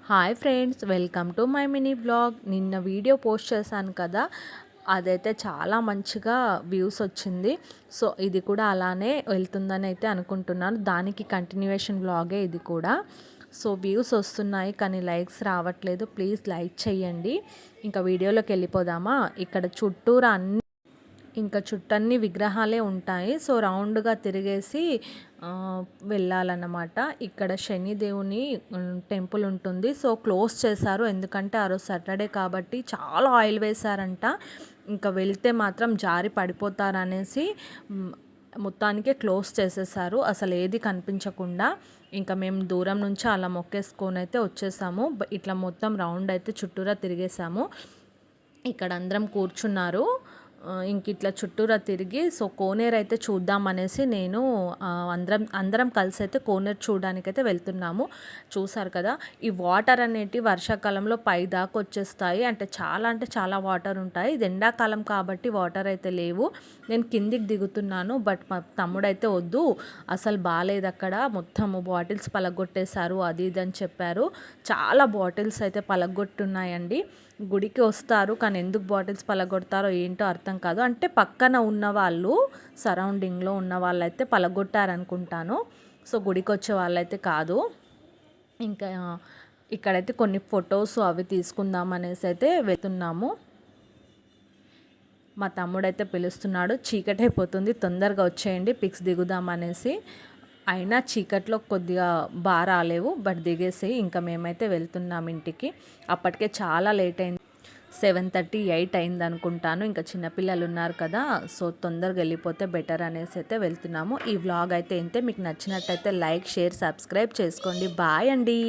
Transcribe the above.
Hi friends, welcome to my mini blog. నిన్న video post చేశాను కదా, అదైతే చాలా మంచిగా వ్యూస్ వచ్చింది. సో ఇది కూడా అలానే వెళ్తుందని అయితే అనుకుంటున్నాను. దానికి కంటిన్యూయేషన్ బ్లాగే ఇది కూడా. సో వ్యూస్ వస్తున్నాయి కానీ లైక్స్ రావట్లేదు. ప్లీజ్ లైక్ చేయండి. ఇంకా వీడియోలోకి వెళ్ళిపోదామా. ఇక్కడ చుట్టూరా ఇంకా చుట్టన్ని విగ్రహాలే ఉంటాయి. సో రౌండ్గా తిరిగేసి వెళ్ళాలన్నమాట. ఇక్కడ శనిదేవుని టెంపుల్ ఉంటుంది. సో క్లోజ్ చేశారు, ఎందుకంటే ఆ రోజు సాటర్డే కాబట్టి చాలా ఆయిల్ వేశారంట. ఇంకా వెళ్తే మాత్రం జారి పడిపోతారనేసి మొత్తానికే క్లోజ్ చేసేసారు, అసలు ఏది కనిపించకుండా. ఇంకా మేము దూరం నుంచి అలా మొక్కేసుకొని అయితే వచ్చేసాము. ఇట్లా మొత్తం రౌండ్ అయితే చుట్టూరా తిరిగేసాము. ఇక్కడ అందరం కూర్చున్నారు. ఇంక ఇట్లా చుట్టూరా తిరిగి సో కోనేరు అయితే చూద్దామనేసి నేను అందరం కలిసి అయితే కోనేరు చూడడానికైతే వెళ్తున్నాము. చూసారు కదా, ఈ వాటర్ అనేటివి వర్షాకాలంలో పైదాకా వచ్చేస్తాయి. అంటే చాలా వాటర్ ఉంటాయి. ఇది ఎండాకాలం కాబట్టి వాటర్ అయితే లేవు. నేను కిందికి దిగుతున్నాను, బట్ మా తమ్ముడైతే వద్దు, అసలు బాగాలేదు అక్కడ, మొత్తము బాటిల్స్ పలగొట్టేశారు అది ఇది అని చెప్పారు. చాలా బాటిల్స్ అయితే పలగొట్టున్నాయండి. గుడికి వస్తారు కానీ ఎందుకు బాటిల్స్ పలగొడతారో ఏంటో అర్థం కాదు. అంటే పక్కన ఉన్న వాళ్ళు, సరౌండింగ్లో ఉన్న వాళ్ళైతే పలగొట్టారనుకుంటాను. సో గుడికి వచ్చే వాళ్ళైతే కాదు. ఇంకా ఇక్కడైతే కొన్ని ఫొటోస్ అవి తీసుకుందాం అనేసి అయితే వెళ్తున్నాము. మా తమ్ముడైతే పిలుస్తున్నాడు, చీకటి అయిపోతుంది, తొందరగా వచ్చేయండి పిక్స్ దిగుదామనేసి. అయినా చీకట్లో కొద్దిగా బాగా రాలేవు, బట్ దిగేసి ఇంకా మేమైతే వెళ్తున్నాం ఇంటికి. అప్పటికే చాలా లేట్ అయింది, 7:30, 8 అయింది అనుకుంటాను. ఇంకా చిన్నపిల్లలు ఉన్నారు కదా, సో తొందరగా వెళ్ళిపోతే బెటర్ అనేసి అయితే వెళ్తున్నాము. ఈ వ్లాగ్ అయితే ఇంతే. మీకు నచ్చినట్టయితే లైక్, షేర్, సబ్స్క్రైబ్ చేసుకోండి. బాయ్ అండి.